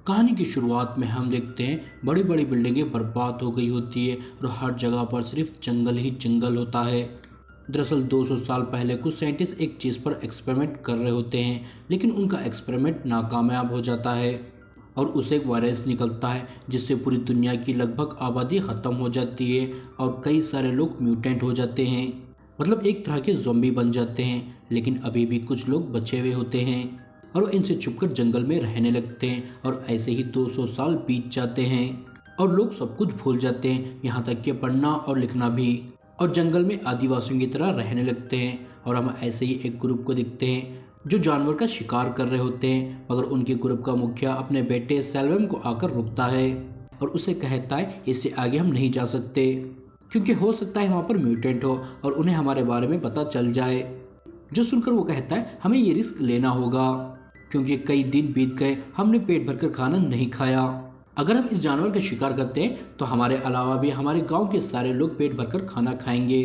कहानी की शुरुआत में हम देखते हैं बड़ी बड़ी बिल्डिंगें बर्बाद हो गई होती है और हर जगह पर सिर्फ जंगल ही जंगल होता है। दरअसल 200 साल पहले कुछ साइंटिस्ट एक चीज़ पर एक्सपेरिमेंट कर रहे होते हैं, लेकिन उनका एक्सपेरिमेंट नाकामयाब हो जाता है और उसे एक वायरस निकलता है जिससे पूरी दुनिया की लगभग आबादी ख़त्म हो जाती है और कई सारे लोग म्यूटेंट हो जाते हैं। मतलब एक तरह के ज़ॉम्बी बन जाते हैं, लेकिन अभी भी कुछ लोग बचे हुए होते हैं और वो इनसे छुपकर जंगल में रहने लगते हैं और ऐसे ही 200 साल बीत जाते हैं और लोग सब कुछ भूल जाते हैं, यहाँ तक कि पढ़ना और लिखना भी, और जंगल में आदिवासियों की तरह रहने लगते हैं। और हम ऐसे ही एक ग्रुप को देखते हैं जो जानवर का शिकार कर रहे होते हैं, मगर उनके ग्रुप का मुखिया अपने बेटे सेल्वम को आकर रुकता है और उसे कहता है इससे आगे हम नहीं जा सकते क्योंकि हो सकता है वहाँ पर म्यूटेंट हो और उन्हें हमारे बारे में पता चल जाए। जो सुनकर वो कहता है हमें ये रिस्क लेना होगा क्योंकि कई दिन बीत गए, हमने पेट भरकर खाना नहीं खाया। अगर हम इस जानवर का शिकार करते हैं तो हमारे अलावा भी हमारे गांव के सारे लोग पेट भरकर खाना खाएंगे।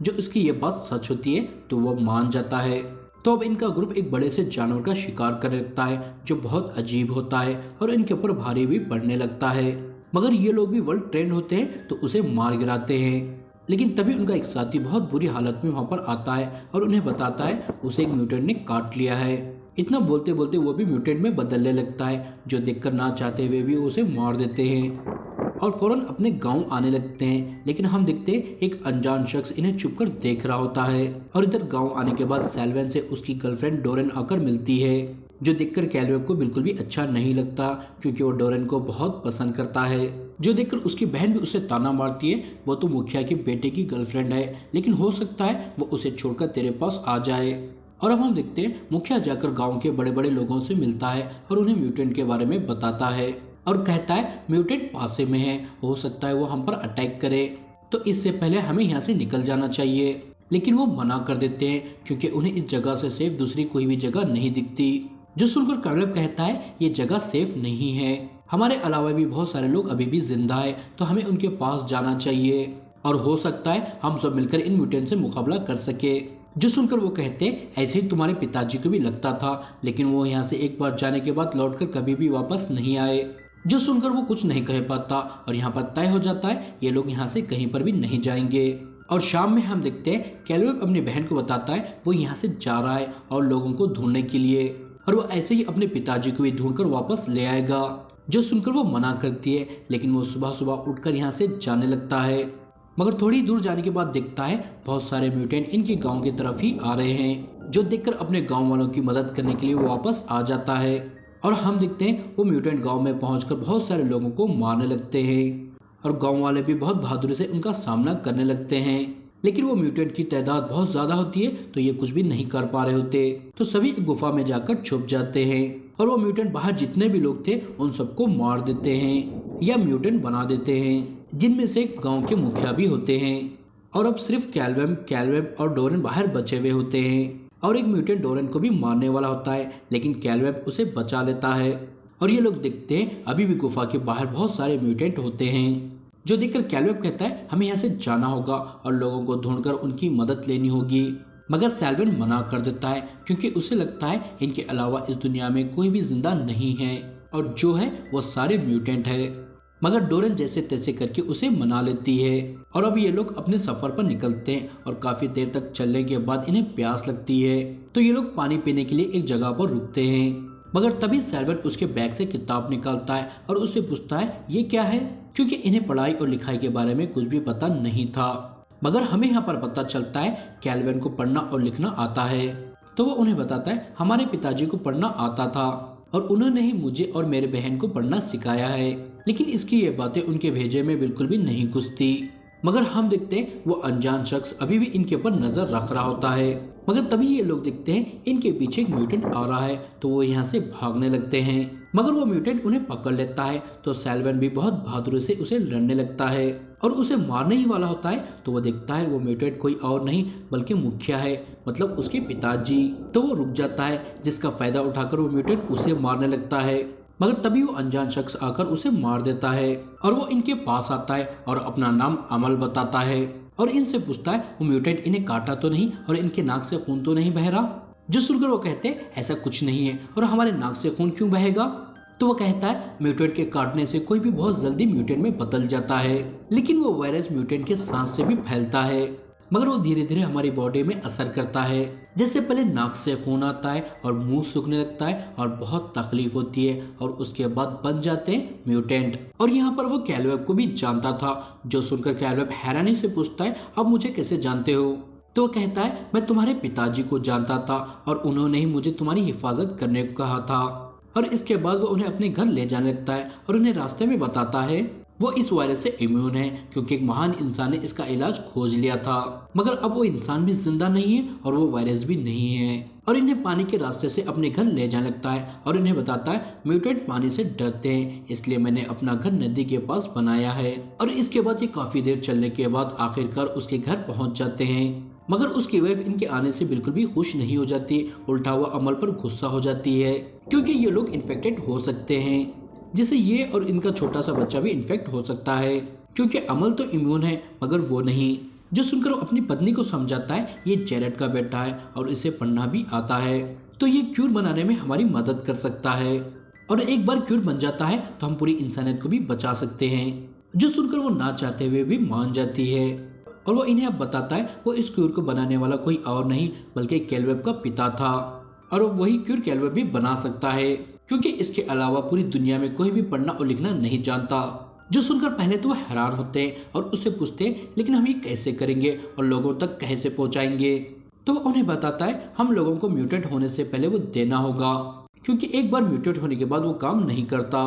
जो इसकी ये बात सच होती है तो वो मान जाता है। तो अब इनका ग्रुप एक बड़े से जानवर का शिकार कर लगता है जो बहुत अजीब होता है और इनके ऊपर भारी भी पड़ने लगता है, मगर ये लोग भी वर्ल्ड ट्रेंड होते हैं तो उसे मार गिराते हैं। लेकिन तभी उनका एक साथी बहुत बुरी हालत में वहां पर आता है और उन्हें बताता है उसे एक म्यूटेंट ने काट लिया है। इतना बोलते बोलते वो भी म्यूटेंट में बदलने लगता है, जो देखकर ना चाहते हुए भी उसे मार देते हैं और फौरन अपने गांव आने लगते हैं। लेकिन हम देखते हैं एक अनजान शख्स इन्हें छुपकर देख रहा होता है और इधर गांव आने के बाद सेल्वेन से उसकी गर्लफ्रेंड डोरेन आकर मिलती है, जो देखकर कैल्वेब को बिल्कुल भी अच्छा नहीं लगता क्योंकि वो डोरेन को बहुत पसंद करता है। जो देखकर उसकी बहन भी उसे ताना मारती है, वो तो मुखिया के बेटे की गर्लफ्रेंड है, लेकिन हो सकता है वो उसे छोड़कर तेरे पास आ जाए। और अब हम देखते हैं मुखिया जाकर गांव के बड़े बड़े लोगों से मिलता है और उन्हें म्यूटेंट के बारे में बताता है और कहता है म्यूटेंट पासे में है, हो सकता है वो हम पर अटैक करे, तो इससे पहले हमें यहाँ से निकल जाना चाहिए। लेकिन वो मना कर देते हैं क्योंकि उन्हें इस जगह से सेफ दूसरी कोई भी जगह नहीं दिखती। जो सुनकर कैल्वेब कहता है ये जगह सेफ नहीं है, हमारे अलावा भी बहुत सारे लोग अभी भी जिंदा है, तो हमें उनके पास जाना चाहिए और हो सकता है हम सब मिलकर इन म्यूटेंट से मुकाबला कर सके। जो सुनकर वो कहते हैं ऐसे ही तुम्हारे पिताजी को भी लगता था, लेकिन वो यहाँ से एक बार जाने के बाद लौटकर कभी भी वापस नहीं आए। जो सुनकर वो कुछ नहीं कह पाता और यहाँ पर तय हो जाता है ये लोग यहाँ से कहीं पर भी नहीं जाएंगे। और शाम में हम देखते हैं कैल्वेब अपनी बहन को बताता है वो यहाँ से जा रहा है और लोगों को ढूंढने के लिए, और वो ऐसे ही अपने पिताजी को भी ढूंढकर वापस ले आएगा। जो सुनकर वो मना करती है, लेकिन वो सुबह सुबह उठकर यहाँ से जाने लगता है, मगर थोड़ी दूर जाने के बाद देखता है बहुत सारे म्यूटेंट इनके गांव की तरफ ही आ रहे हैं। जो देखकर अपने गांव वालों की मदद करने के लिए वो वापस आ जाता है और हम देखते हैं वो म्यूटेंट गांव में पहुंचकर बहुत सारे लोगों को मारने लगते हैं और गांव वाले भी बहुत बहादुरी से उनका सामना करने लगते हैं। लेकिन वो म्यूटेंट की तादाद बहुत ज्यादा होती है तो ये कुछ भी नहीं कर पा रहे होते, तो सभी एक गुफा में जाकर छुप जाते हैं और वो म्यूटेंट बाहर जितने भी लोग थे उन सबको मार देते हैं या म्यूटेंट बना देते हैं, जिनमें से एक गांव के मुखिया भी होते हैं। और अब सिर्फ कैल्वेब और डोरेन बाहर बचे हुए होते हैं और एक म्यूटेंट डोरेन को भी मारने वाला होता है, लेकिन कैल्वेब उसे बचा लेता है। और ये लोग देखते हैं अभी भी गुफा के बाहर बहुत सारे म्यूटेंट होते हैं। जो देखकर कैल्वेब कहता है हमें यहाँ से जाना होगा और लोगों को ढूंढकर उनकी मदद लेनी होगी, मगर सेल्वेन मना कर देता है क्योंकि उसे लगता है इनके अलावा इस दुनिया में कोई भी जिंदा नहीं है और जो है वो सारे म्यूटेंट है। मगर डोरेन जैसे तैसे करके उसे मना लेती है और अब ये लोग अपने सफर पर निकलते हैं और काफी देर तक चलने के बाद इन्हें प्यास लगती है, तो ये लोग पानी पीने के लिए एक जगह पर रुकते हैं। मगर तभी सेल्वेन उसके बैग से किताब निकालता है और उससे पूछता है ये क्या है, क्योंकि इन्हें पढ़ाई और लिखाई के बारे में कुछ भी पता नहीं था। मगर हमें यहाँ पर पता चलता है कैल्वेन को पढ़ना और लिखना आता है, तो वो उन्हें बताता है हमारे पिताजी को पढ़ना आता था और उन्होंने ही मुझे और मेरे बहन को पढ़ना सिखाया है, लेकिन इसकी ये बातें उनके भेजे में बिल्कुल भी नहीं घुसती। मगर हम देखते हैं वो अनजान शख्स अभी भी इनके ऊपर नजर रख रहा होता है, मगर तभी ये लोग देखते हैं इनके पीछे एक म्यूटेंट आ रहा है, तो वो यहाँ से भागने लगते हैं। मगर वो म्यूटेंट उन्हें पकड़ लेता है, तो सेल्वेन भी बहुत बहादुरी से उसे लड़ने लगता है और उसे मारने ही वाला होता है, तो वो देखता है वो म्यूटेंट कोई और नहीं बल्कि मुखिया है, मतलब उसके पिताजी। तो वो रुक जाता है, जिसका फायदा उठाकर वो म्यूटेंट उसे मारने लगता है, मगर तभी वो अनजान शख्स आकर उसे मार देता है और वो इनके पास आता है और अपना नाम अमल बताता है और इनसे पूछता है वो म्यूटेंट इन्हें काटा तो नहीं और इनके नाक से खून तो नहीं बह रहा। जो सुनकर वो कहते हैं ऐसा कुछ नहीं है और हमारे नाक से खून क्यों बहेगा। तो वो कहता है म्यूटेंट के काटने से कोई भी बहुत जल्दी म्यूटेंट में बदल जाता है, लेकिन वो वायरस म्यूटेंट के सांस से भी फैलता है, मगर वो धीरे धीरे हमारी बॉडी में असर करता है। जैसे पहले नाक से खून आता है और मुंह सूखने लगता है और बहुत तकलीफ होती है और उसके बाद बन जाते हैं म्यूटेंट। और यहाँ पर वो कैलवेब को भी जानता था, जो सुनकर कैलवेब हैरानी से पूछता है अब मुझे कैसे जानते हो? तो वो कहता है मैं तुम्हारे पिताजी को जानता था और उन्होंने ही मुझे तुम्हारी हिफाजत करने को कहा था। और इसके बाद वो उन्हें अपने घर ले जाने लगता है और उन्हें रास्ते में बताता है वो इस वायरस से इम्यून है क्योंकि एक महान इंसान ने इसका इलाज खोज लिया था, मगर अब वो इंसान भी जिंदा नहीं है और वो वायरस भी नहीं है। और इन्हें पानी के रास्ते से अपने घर ले जाने लगता है और इन्हें बताता है म्यूटेंट पानी से डरते हैं, इसलिए मैंने अपना घर नदी के पास बनाया है। और इसके बाद ये काफी देर चलने के बाद आखिरकार उसके घर पहुंच जाते हैं, मगर उसकी वाइफ इनके आने से बिल्कुल भी खुश नहीं हो जाती, उल्टा हुआ अमल पर गुस्सा हो जाती है क्योंकि ये लोग इन्फेक्टेड हो सकते हैं, जिससे ये और इनका छोटा सा बच्चा भी इन्फेक्ट हो सकता है क्योंकि अमल तो इम्यून है मगर वो नहीं। जो सुनकर वो अपनी पत्नी को समझाता है ये जेरेड का बेटा है और इसे पढ़ना भी आता है, तो ये क्यूर बनाने में हमारी मदद कर सकता है और एक बार क्यूर बन जाता है तो हम पूरी इंसानियत को भी बचा सकते हैं। जो सुनकर वो ना चाहते हुए भी मान जाती है और वो इन्हें अब बताता है वो इस क्यूर को बनाने वाला कोई और नहीं बल्कि कैलवेब का पिता था और वही क्यूर कैलवेब भी बना सकता है क्योंकि इसके अलावा पूरी दुनिया में कोई भी पढ़ना और लिखना नहीं जानता। जो सुनकर पहले तो वो हैरान होते हैं और उससे पूछते हैं लेकिन हम ये कैसे करेंगे और लोगों तक कैसे पहुंचाएंगे? तो वो उन्हें बताता है हम लोगों को म्यूटेंट होने से पहले वो देना होगा क्योंकि एक बार म्यूटेंट होने के बाद वो काम नहीं करता।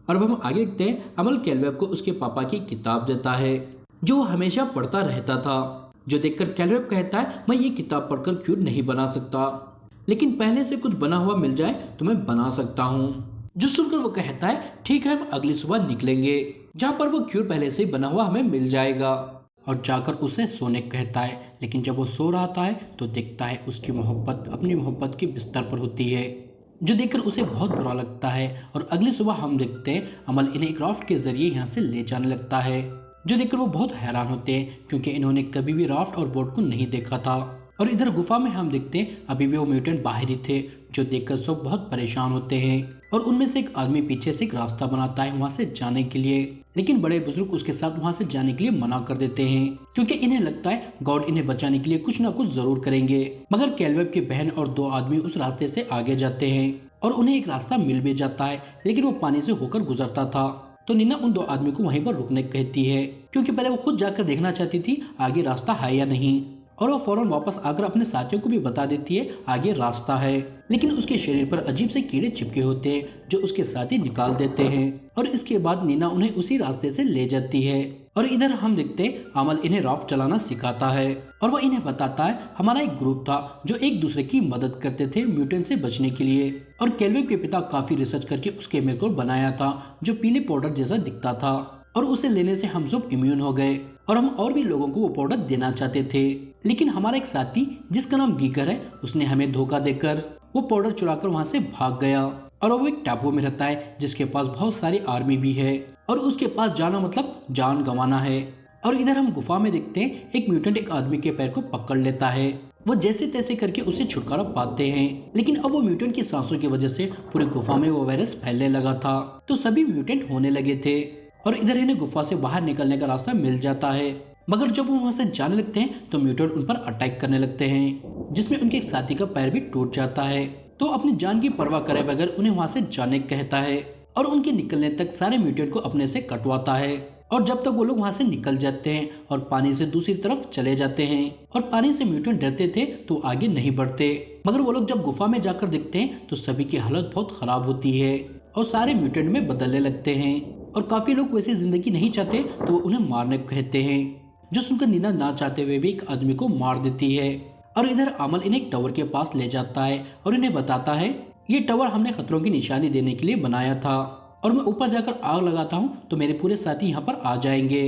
और अब हम आगे देखते हैं अमल कैलवेब को उसके पापा की किताब देता है जो वो हमेशा पढ़ता रहता था, जो देखकर कैलवेब कहता है मैं ये किताब पढ़कर क्यूर नहीं बना सकता, लेकिन पहले से कुछ बना हुआ मिल जाए तो मैं बना सकता हूँ। जो सुनकर वो कहता है ठीक है हम अगली सुबह निकलेंगे जहाँ पर वो क्यूर पहले से बना हुआ हमें मिल जाएगा। और जाकर उसे सोने कहता है, लेकिन जब वो सो रहा है तो देखता है उसकी मोहब्बत अपनी मोहब्बत के बिस्तर पर होती है, जो देखकर उसे बहुत बुरा लगता है। और अगली सुबह हम देखते हैं अमल इन्हें एक राफ्ट के जरिए यहाँ से ले जाने लगता है, जो देखकर वो बहुत हैरान होते हैं क्योंकि इन्होंने कभी भी राफ्ट और बोट को नहीं देखा था। और इधर गुफा में हम देखते हैं अभी भी वो म्यूटेंट बाहर ही थे, जो देखकर सब बहुत परेशान होते हैं। और उनमें से एक आदमी पीछे से एक रास्ता बनाता है वहां से जाने के लिए, लेकिन बड़े बुजुर्ग उसके साथ वहां से जाने के लिए मना कर देते हैं क्योंकि इन्हें लगता है गॉड इन्हें बचाने के लिए कुछ ना कुछ जरूर करेंगे। मगर कैलवेब की बहन और दो आदमी उस रास्ते से आगे जाते हैं और उन्हें एक रास्ता मिल भी जाता है, लेकिन वो पानी से होकर गुजरता था। तो नीना उन दो आदमी को वहीं पर रुकने कहती है क्योंकि पहले वो खुद जाकर देखना चाहती थी आगे रास्ता है या नहीं। और वो फौरन वापस आकर अपने साथियों को भी बता देती है आगे रास्ता है, लेकिन उसके शरीर पर अजीब से कीड़े चिपके होते हैं जो उसके साथी निकाल देते हैं। और इसके बाद नीना उन्हें उसी रास्ते से ले जाती है। और इधर हम देखते हैं अमल इन्हें राफ्ट चलाना सिखाता है और वो इन्हें बताता है हमारा एक ग्रुप था जो एक दूसरे की मदद करते थे म्यूटेंट से बचने के लिए। और कैलवेब के पिता काफी रिसर्च करके उसके मेरे को बनाया था जो पीले पाउडर जैसा दिखता था, और उसे लेने से हम सब इम्यून हो गए और हम और भी लोगों को वो पाउडर देना चाहते थे। लेकिन हमारा एक साथी जिसका नाम गीगर है उसने हमें धोखा देकर वो पाउडर चुराकर वहां से भाग गया। और वो एक टापू में रहता है जिसके पास बहुत सारी आर्मी भी है और उसके पास जाना मतलब जान गंवाना है। और इधर हम गुफा में देखते हैं एक म्यूटेंट एक आदमी के पैर को पकड़ लेता है, वो जैसे तैसे करके उसे छुटकारा पाते हैं। लेकिन अब वो म्यूटेंट की सांसों की वजह से पूरी गुफा में वो वायरस फैलने लगा था, तो सभी म्यूटेंट होने लगे थे। और इधर इन्हें गुफा से बाहर निकलने का रास्ता मिल जाता है, मगर जब वो वहां से जाने लगते हैं तो म्यूटेंट उन पर अटैक करने लगते हैं, जिसमें उनके एक साथी का पैर भी टूट जाता है। तो अपनी जान की परवाह करे बगैर उन्हें वहां से जाने कहता है और उनके निकलने तक सारे म्यूटेंट को अपने से कटवाता है। और जब तक वो लोग वहां से निकल जाते हैं और पानी से दूसरी तरफ चले जाते हैं, और पानी से म्यूटेंट डरते थे तो आगे नहीं बढ़ते। मगर वो लोग जब गुफा में जाकर देखते हैं तो सभी की हालत बहुत खराब होती है और सारे म्यूटेंट में बदलने लगते हैं। और काफी लोग वैसी जिंदगी नहीं चाहते तो वो उन्हें मारने को कहते हैं, जो सुनकर नीना ना चाहते हुए भी एक आदमी को मार देती है। और इधर अमल इन्हें एक टावर के पास ले जाता है और इन्हें बताता है ये टावर हमने खतरों की निशानी देने के लिए बनाया था, और मैं ऊपर जाकर आग लगाता हूँ तो मेरे पूरे साथी यहाँ पर आ जाएंगे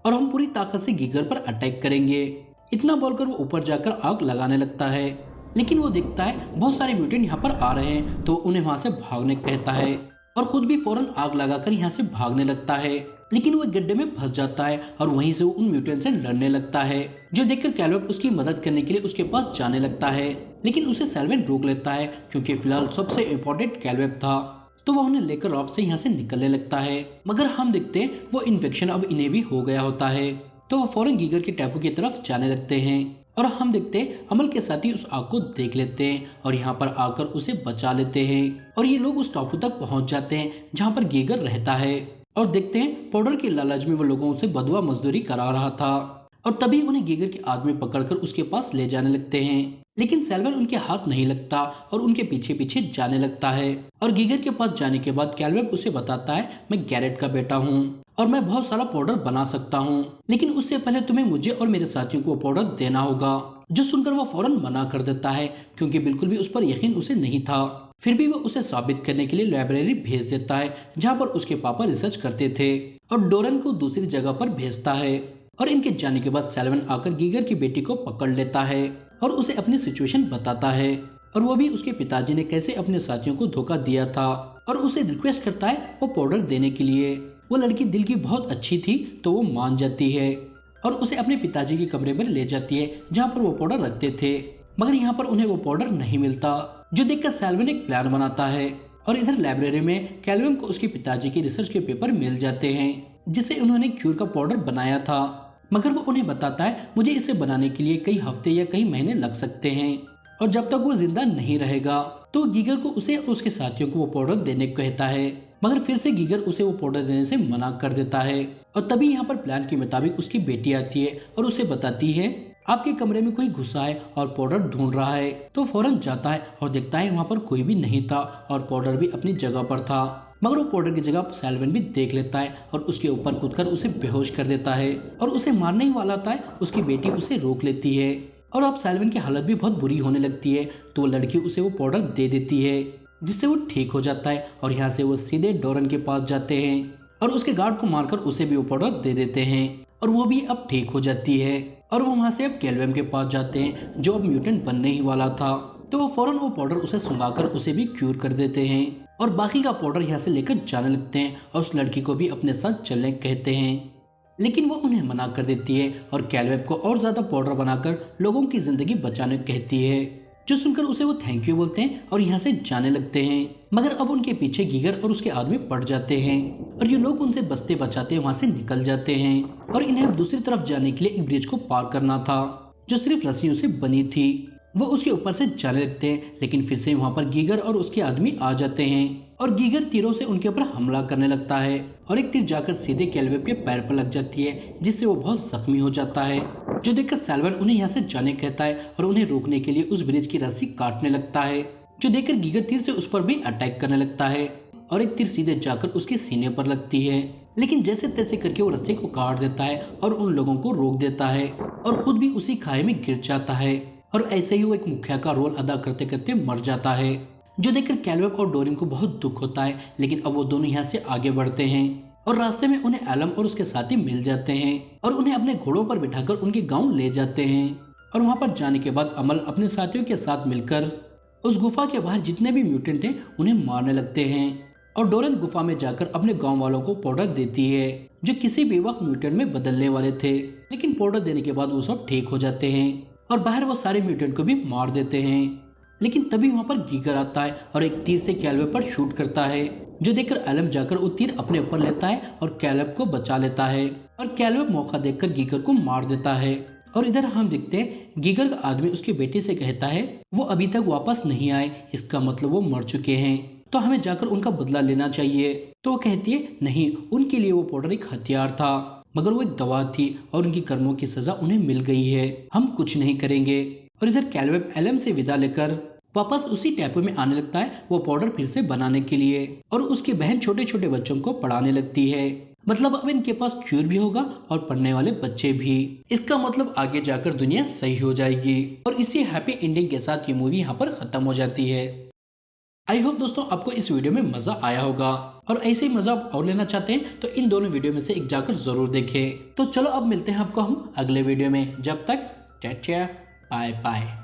और हम पूरी ताकत से गीगर पर अटैक करेंगे। इतना बोलकर वो ऊपर जाकर आग लगाने लगता है, लेकिन वो देखता है बहुत सारे म्यूटेंट यहाँ पर आ रहे हैं तो उन्हें वहां से भागने कहता है और खुद भी फौरन आग लगाकर यहाँ से भागने लगता है। लेकिन वो गड्ढे में फंस जाता है और वहीं से वो उन म्यूटेंट से लड़ने लगता है, जो देखकर कैलवेब उसकी मदद करने के लिए उसके पास जाने लगता है। लेकिन उसे सैल्वेन रोक लेता है क्योंकि फिलहाल सबसे इम्पोर्टेंट कैलवेब था। तो वो उन्हें लेकर राफ्ट से यहाँ से निकलने लगता है। मगर हम देखते हैं वो इन्फेक्शन अब इन्हें भी हो गया होता है, तो वो फौरन गीगर के टापू की तरफ जाने लगते हैं। और हम देखते हैं अमल के साथी उस आग को देख लेते हैं और यहाँ पर आकर उसे बचा लेते हैं। और ये लोग उस टापू तक पहुंच जाते हैं जहाँ पर गीगर रहता है और देखते हैं पाउडर की लालच में वो लोगों से बदवा मजदूरी करा रहा था। और तभी उन्हें गीगर के आदमी पकड़कर उसके पास ले जाने लगते हैं, लेकिन सैल्वन उनके हाथ नहीं लगता और उनके पीछे पीछे जाने लगता है। और गीगर के पास जाने के बाद कैल्वेब उसे बताता है, मैं गैरेट का बेटा हूँ और मैं बहुत सारा पाउडर बना सकता हूँ, लेकिन उससे पहले तुम्हें मुझे और मेरे साथियों को पाउडर देना होगा। जो सुनकर वो फौरन मना कर देता है, क्योंकि बिल्कुल भी उस पर यकीन उसे नहीं था। फिर भी वो उसे साबित करने के लिए लाइब्रेरी भेज देता है जहाँ पर उसके पापा रिसर्च करते थे, और डोरन को दूसरी जगह पर भेजता है। और इनके जाने के बाद सैल्वन आकर गीगर की बेटी को पकड़ लेता है और उसे अपनी सिचुएशन बताता है, और वो भी उसके पिताजी ने कैसे अपने साथियों को धोखा दिया था, और उसे रिक्वेस्ट करता है वो पाउडर देने के लिए। वो लड़की दिल की बहुत अच्छी थी तो वो मान जाती है और उसे अपने पिताजी के कमरे में ले जाती है जहाँ पर वो पाउडर रखते थे। मगर यहाँ पर उन्हें वो पाउडर नहीं मिलता, जो देखकर सैल्वन एक प्लान बनाता है। और इधर लाइब्रेरी में कैल्विन को उसके पिताजी के रिसर्च के पेपर मिल जाते हैं जिसे उन्होंने क्यूर का पाउडर बनाया था। मगर वो उन्हें बताता है, मुझे इसे बनाने के लिए कई हफ्ते या कई महीने लग सकते हैं, और जब तक वो जिंदा नहीं रहेगा। तो गीगर को उसे और उसके साथियों को वो पाउडर देने को कहता है, मगर फिर से गीगर उसे वो पाउडर देने से मना कर देता है। और तभी यहाँ पर प्लान के मुताबिक उसकी बेटी आती है और उसे बताती है, आपके कमरे में कोई घुसा है और पाउडर ढूंढ रहा है। तो फौरन जाता है और देखता है वहाँ पर कोई भी नहीं था और पाउडर भी अपनी जगह पर था। मगर वो पाउडर की जगह सैल्वन भी देख लेता है और उसके ऊपर कूदकर उसे बेहोश कर देता है, और उसे मारने ही वाला था। उसकी बेटी उसे रोक लेती है और अब सैल्वन की हालत भी बहुत बुरी होने लगती है, तो वो लड़की उसे वो पाउडर दे देती है जिससे वो ठीक हो जाता है। और यहाँ से वो सीधे डोरन के पास जाते हैं और उसके गार्ड को मारकर उसे भी वो पाउडर दे देते हैं, और वो भी अब ठीक हो जाती है। और वो वहाँ से अब कैल्वेम के पास जाते हैं जो अब म्यूटेंट बनने ही वाला था, तो वो फौरन वो पाउडर उसे सुंघाकर उसे भी क्यूर कर देते हैं और बाकी का पाउडर यहाँ से लेकर जाने लगते हैं और उस लड़की को भी अपने साथ चलने कहते हैं। लेकिन वो उन्हें मना कर देती है और कैल्वेब को और ज्यादा पाउडर बनाकर लोगों की जिंदगी बचाने कहती है, जो सुनकर उसे वो थैंक यू बोलते हैं और यहाँ से जाने लगते हैं। मगर अब उनके पीछे गीगर और उसके आदमी पड़ जाते हैं और ये लोग उनसे बचते बचाते वहाँ से निकल जाते हैं, और इन्हें अब दूसरी तरफ जाने के लिए एक ब्रिज को पार करना था जो सिर्फ रस्सियों से बनी थी। वो उसके ऊपर से जाने लगते हैं, लेकिन फिर से वहाँ पर गीगर और उसके आदमी आ जाते हैं और गीगर तीरों से उनके ऊपर हमला करने लगता है, और एक तीर जाकर सीधे कैल्वेब के पैर पर लग जाती है जिससे वो बहुत जख्मी हो जाता है, जो देखकर सैल्वन उन्हें यहाँ से जाने कहता है और उन्हें रोकने के लिए उस ब्रिज की रस्सी काटने लगता है, जो देखकर गीगर तीर से उस पर भी अटैक करने लगता है और एक तीर सीधे जाकर उसके सीने पर लगती है। लेकिन जैसे तैसे करके वो रस्सी को काट देता है और उन लोगों को रोक देता है और खुद भी उसी खाई में गिर जाता है, और ऐसे ही वो एक मुखिया का रोल अदा करते करते मर जाता है, जो देखकर कैल्वेब और डोरिन को बहुत दुख होता है। लेकिन अब वो दोनों यहाँ से आगे बढ़ते हैं और रास्ते में उन्हें एलम और उसके साथी मिल जाते हैं और उन्हें अपने घोड़ों पर बिठाकर उनके गांव ले जाते हैं। और वहां पर जाने के बाद अमल अपने साथियों के साथ मिलकर उस गुफा के बाहर जितने भी म्यूटेंट हैं उन्हें मारने लगते हैं, और डोरन गुफा में जाकर अपने गाँव वालों को पाउडर देती है जो किसी भी वक्त म्यूटेंट में बदलने वाले थे। लेकिन पाउडर देने के बाद वो सब ठीक हो जाते हैं और बाहर वो सारे म्यूटेंट को भी मार देते हैं। लेकिन तभी वहां पर गीगर आता है और एक तीर से कैल्वेब पर शूट करता है, जो देखकर एलम जाकर वो तीर अपने ऊपर लेता है और कैल्वेब को बचा लेता है, और कैल्वेब मौका देखकर गीगर को मार देता है। और इधर हम देखते हैं गीगर का आदमी उसके बेटे से कहता है, वो अभी तक वापस नहीं आए, इसका मतलब वो मर चुके हैं, तो हमें जाकर उनका बदला लेना चाहिए। तो वो कहती है, नहीं, उनके लिए वो पाउडर एक हथियार था, मगर वो एक दवा थी और उनकी कर्मों की सजा उन्हें मिल गई है, हम कुछ नहीं करेंगे। और इधर कैल्वेब एलम से विदा लेकर वापस उसी टैपू में आने लगता है वो पाउडर फिर से बनाने के लिए, और उसकी बहन छोटे छोटे बच्चों को पढ़ाने लगती है। मतलब अब इनके पास क्यूर भी होगा और पढ़ने वाले बच्चे भी। इसका मतलब आगे जाकर दुनिया सही हो जाएगी। और इसी हैप्पी एंडिंग के साथ ये मूवी यहाँ पर खत्म हो जाती है। आई होप दोस्तों आपको इस वीडियो में मजा आया होगा, और ऐसे ही मजा आप और लेना चाहते हैं तो इन दोनों वीडियो में से एक जाकर जरूर देखें। तो चलो अब मिलते हैं आपको हम अगले वीडियो में, जब तक टेक केयर, बाय बाय।